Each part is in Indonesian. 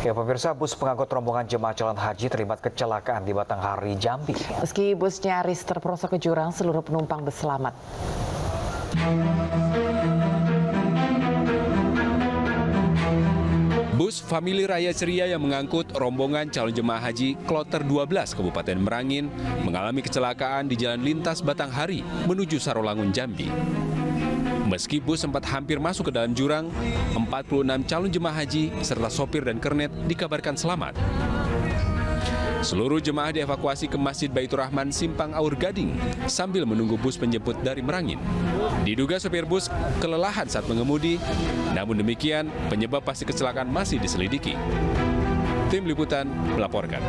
Ya pemirsa, bus pengangkut rombongan jemaah calon haji terlibat kecelakaan di Batanghari, Jambi. Meski bus nyaris terperosok ke jurang, seluruh penumpang berselamat. Bus Famili Raya Ceria yang mengangkut rombongan calon jemaah haji Kloter 12 Kabupaten Merangin mengalami kecelakaan di Jalan Lintas Batanghari menuju Sarolangun, Jambi. Meski bus sempat hampir masuk ke dalam jurang, 46 calon jemaah haji serta sopir dan kernet dikabarkan selamat. Seluruh jemaah dievakuasi ke Masjid Baitur Rahman Simpang Aur Gading sambil menunggu bus penjemput dari Merangin. Diduga sopir bus kelelahan saat mengemudi, namun demikian penyebab pasti kecelakaan masih diselidiki. Tim Liputan melaporkan.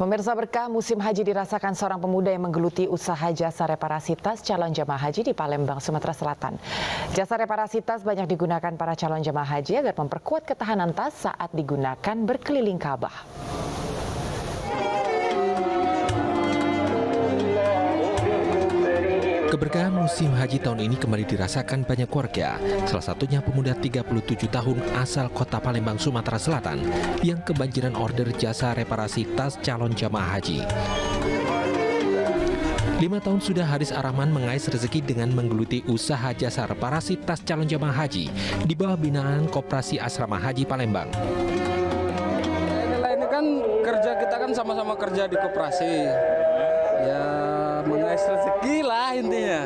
Pemirsa, berkah musim haji dirasakan seorang pemuda yang menggeluti usaha jasa reparasi tas calon jemaah haji di Palembang, Sumatera Selatan. Jasa reparasi tas banyak digunakan para calon jemaah haji agar memperkuat ketahanan tas saat digunakan berkeliling Ka'bah. Keberkahan musim haji tahun ini kembali dirasakan banyak warga, salah satunya pemuda 37 tahun asal kota Palembang, Sumatera Selatan, yang kebanjiran order jasa reparasi tas calon jamaah haji. 5 tahun sudah Haris Arahman mengais rezeki dengan menggeluti usaha jasa reparasi tas calon jamaah haji di bawah binaan Koperasi Asrama Haji Palembang. Ini kan kerja kita kan sama-sama kerja di koperasi. Ya, mengais rezeki lah intinya.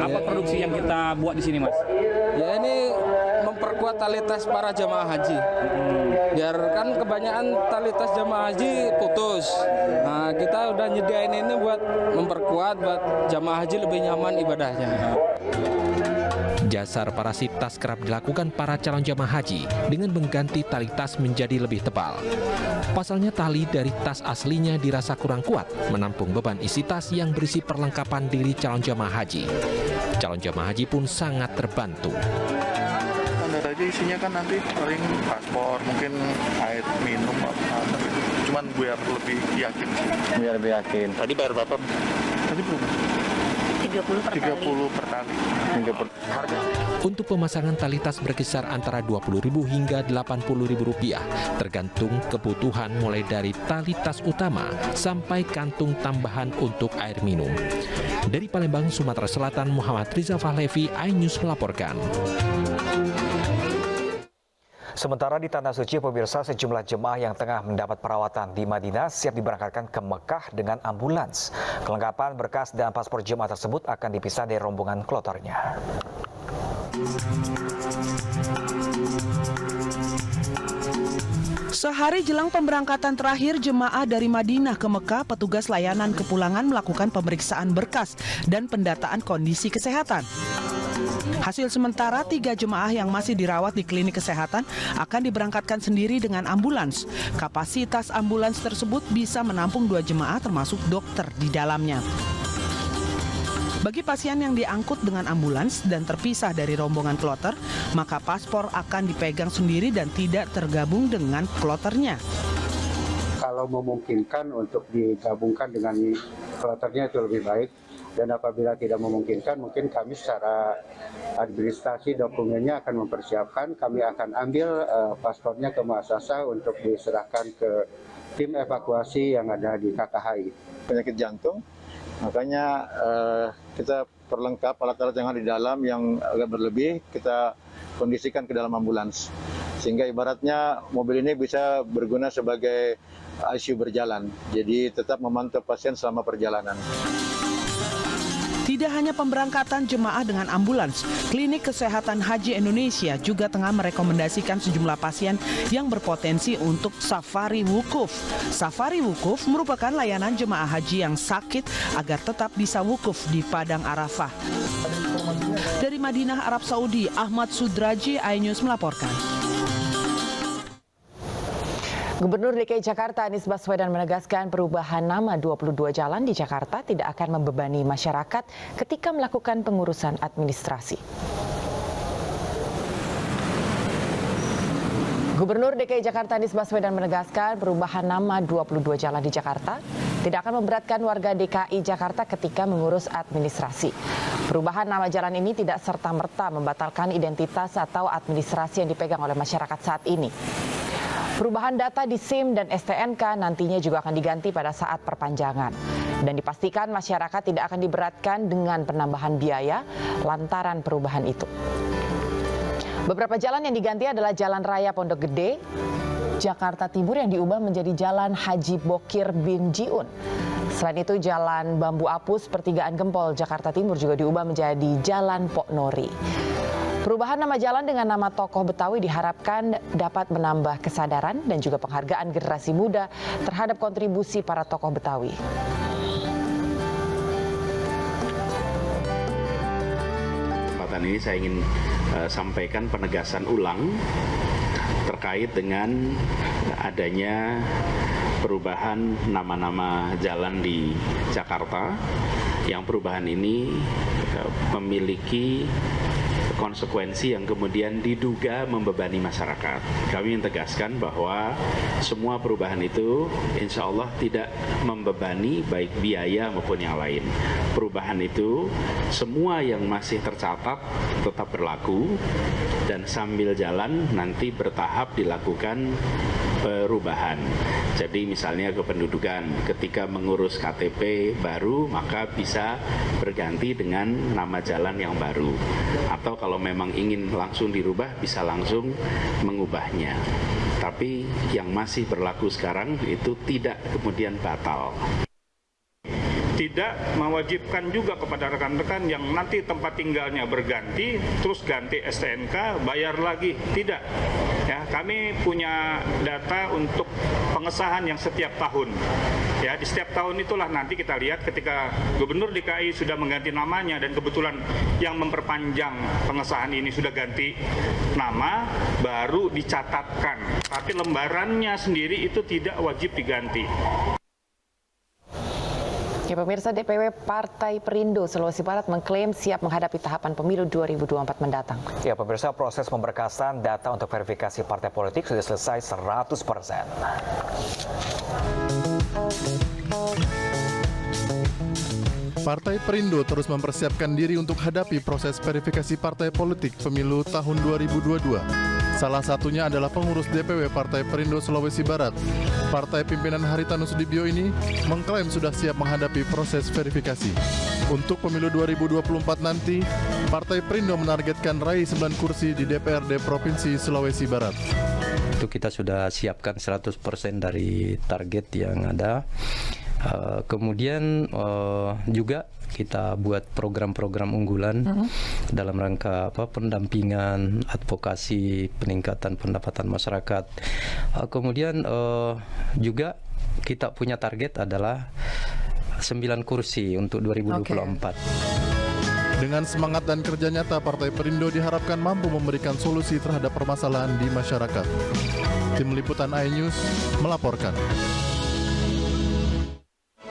Apa produksi yang kita buat di sini, Mas? Ya, ini memperkuat tali tas para jamaah haji. Biar kan kebanyakan tali tas jamaah haji putus. Nah, kita udah nyediain ini buat memperkuat buat jamaah haji lebih nyaman ibadahnya. Jasa reparasi tas kerap dilakukan para calon jamaah haji dengan mengganti tali tas menjadi lebih tebal. Pasalnya tali dari tas aslinya dirasa kurang kuat menampung beban isi tas yang berisi perlengkapan diri calon jamaah haji. Calon jamaah haji pun sangat terbantu. Standar aja isinya kan nanti paling paspor, mungkin air minum apa gitu. Cuman biar lebih yakin sih. Biar lebih yakin. Tadi bayar berapa? Tadi belum. 30 per tali. Untuk pemasangan tali tas berkisar antara Rp20.000 hingga Rp80.000, tergantung kebutuhan mulai dari tali tas utama sampai kantung tambahan untuk air minum. Dari Palembang, Sumatera Selatan, Muhammad Riza Fahlevi, iNews melaporkan. Sementara di Tanah Suci, pemirsa, sejumlah jemaah yang tengah mendapat perawatan di Madinah siap diberangkatkan ke Mekah dengan ambulans. Kelengkapan berkas dan paspor jemaah tersebut akan dipisah dari rombongan kloternya. Sehari jelang pemberangkatan terakhir jemaah dari Madinah ke Mekah, petugas layanan kepulangan melakukan pemeriksaan berkas dan pendataan kondisi kesehatan. Hasil sementara, 3 jemaah yang masih dirawat di klinik kesehatan akan diberangkatkan sendiri dengan ambulans. Kapasitas ambulans tersebut bisa menampung 2 jemaah termasuk dokter di dalamnya. Bagi pasien yang diangkut dengan ambulans dan terpisah dari rombongan kloter, maka paspor akan dipegang sendiri dan tidak tergabung dengan kloternya. Kalau memungkinkan untuk digabungkan dengan kloternya itu lebih baik. Dan apabila tidak memungkinkan, mungkin kami secara administrasi dokumennya akan mempersiapkan. Kami akan ambil paspornya ke muasasah untuk diserahkan ke tim evakuasi yang ada di KKHI. Penyakit jantung, makanya kita perlengkap alat-alat yang ada di dalam yang agak berlebih, kita kondisikan ke dalam ambulans. Sehingga ibaratnya mobil ini bisa berguna sebagai ICU berjalan. Jadi tetap memantau pasien selama perjalanan. Tidak hanya pemberangkatan jemaah dengan ambulans, Klinik Kesehatan Haji Indonesia juga tengah merekomendasikan sejumlah pasien yang berpotensi untuk safari wukuf. Safari wukuf merupakan layanan jemaah haji yang sakit agar tetap bisa wukuf di Padang Arafah. Dari Madinah, Arab Saudi, Ahmad Sudraji, iNews melaporkan. Gubernur DKI Jakarta Anies Baswedan menegaskan perubahan nama 22 jalan di Jakarta tidak akan membebani masyarakat ketika melakukan pengurusan administrasi. Gubernur DKI Jakarta Anies Baswedan menegaskan perubahan nama 22 jalan di Jakarta tidak akan memberatkan warga DKI Jakarta ketika mengurus administrasi. Perubahan nama jalan ini tidak serta-merta membatalkan identitas atau administrasi yang dipegang oleh masyarakat saat ini. Perubahan data di SIM dan STNK nantinya juga akan diganti pada saat perpanjangan. Dan dipastikan masyarakat tidak akan diberatkan dengan penambahan biaya lantaran perubahan itu. Beberapa jalan yang diganti adalah Jalan Raya Pondok Gede, Jakarta Timur yang diubah menjadi Jalan Haji Bokir bin Jiun. Selain itu Jalan Bambu Apus Pertigaan Gempol Jakarta Timur juga diubah menjadi Jalan Pok Nori. Perubahan nama jalan dengan nama tokoh Betawi diharapkan dapat menambah kesadaran dan juga penghargaan generasi muda terhadap kontribusi para tokoh Betawi. Kesempatan ini saya ingin sampaikan penegasan ulang terkait dengan adanya perubahan nama-nama jalan di Jakarta, yang perubahan ini memiliki konsekuensi yang kemudian diduga membebani masyarakat. Kami menegaskan bahwa semua perubahan itu insya Allah tidak membebani baik biaya maupun yang lain. Perubahan itu semua yang masih tercatat tetap berlaku dan sambil jalan nanti bertahap dilakukan perubahan. Jadi misalnya kependudukan, ketika mengurus KTP baru maka bisa berganti dengan nama jalan yang baru. Atau kalau memang ingin langsung dirubah bisa langsung mengubahnya. Tapi yang masih berlaku sekarang itu tidak kemudian batal. Tidak mewajibkan juga kepada rekan-rekan yang nanti tempat tinggalnya berganti, terus ganti STNK, bayar lagi. Tidak. Ya, kami punya data untuk pengesahan yang setiap tahun. Ya, di setiap tahun itulah nanti kita lihat ketika Gubernur DKI sudah mengganti namanya dan kebetulan yang memperpanjang pengesahan ini sudah ganti nama, baru dicatatkan. Tapi lembarannya sendiri itu tidak wajib diganti. Ya, pemirsa, DPW Partai Perindo Sulawesi Barat mengklaim siap menghadapi tahapan pemilu 2024 mendatang. Ya, pemirsa, proses pemberkasan data untuk verifikasi partai politik sudah selesai 100%. Partai Perindo terus mempersiapkan diri untuk hadapi proses verifikasi partai politik pemilu tahun 2022. Salah satunya adalah pengurus DPW Partai Perindo Sulawesi Barat. Partai pimpinan Haritanu Sudibyo ini mengklaim sudah siap menghadapi proses verifikasi. Untuk pemilu 2024 nanti, Partai Perindo menargetkan raih 9 kursi di DPRD Provinsi Sulawesi Barat. Itu kita sudah siapkan 100% dari target yang ada. Kemudian juga kita buat program-program unggulan dalam rangka pendampingan, advokasi, peningkatan pendapatan masyarakat. Kemudian juga kita punya target adalah 9 kursi untuk 2024. Dengan semangat dan kerja nyata, Partai Perindo diharapkan mampu memberikan solusi terhadap permasalahan di masyarakat. Tim Liputan iNews melaporkan.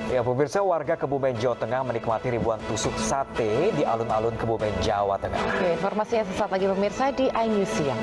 Ya, pemirsa, warga Kebumen, Jawa Tengah menikmati ribuan tusuk sate di alun-alun Kebumen, Jawa Tengah. Oke, informasinya sesaat lagi pemirsa di iNews Siang.